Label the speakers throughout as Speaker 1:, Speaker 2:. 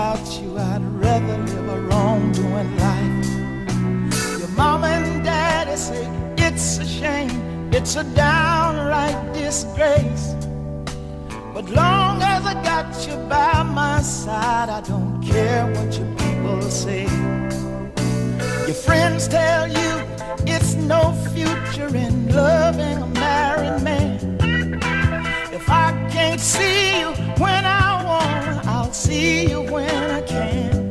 Speaker 1: without you, I'd rather live a wrongdoing life. Your mama and daddy say it's a shame, it's a downright disgrace. But long as I got you by my side, I don't care what your people say. Your friends tell you it's no future in loving a married man. If I can't see you when I want, I'll see you when I can.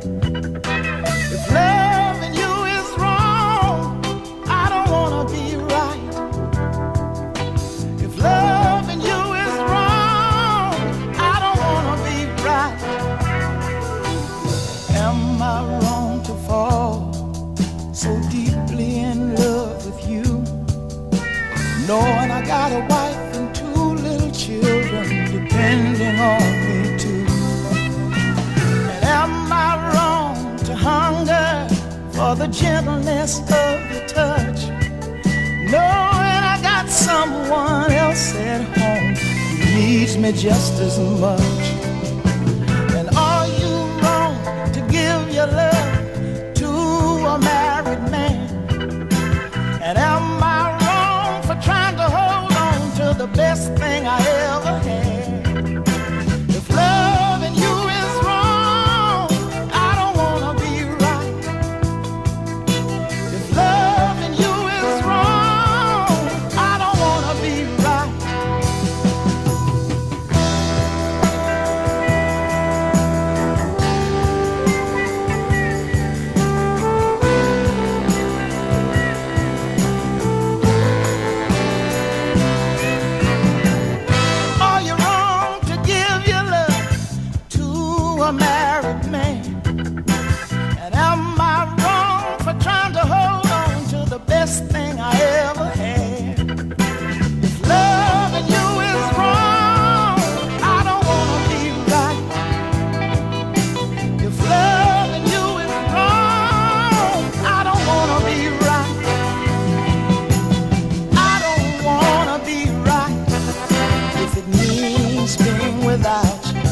Speaker 1: If loving you is wrong, I don't wanna be right. If loving you is wrong, I don't wanna be right. Am I wrong to fall so deeply in love with you, knowing I got a wife and 2 little children depending on me too? And am I wrong to hunger for the gentleness of your touch, knowing I got someone else at home who needs me just as much? And are you wrong to give your love to a married man? And am I wrong for trying to hold on to the best thing I ever had? If loving you is wrong, I don't wanna be right. If loving you is wrong, I don't wanna be right. Are you wrong to give your love to a married man? And am I wrong for trying to hold on to the best thing I ever had? If loving you is wrong, I don't wanna be right. If loving you is wrong, I don't wanna be right. I don't wanna be right if it means being without you.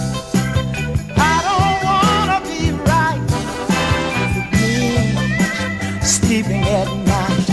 Speaker 1: I don't wanna be right if it means sleeping at night.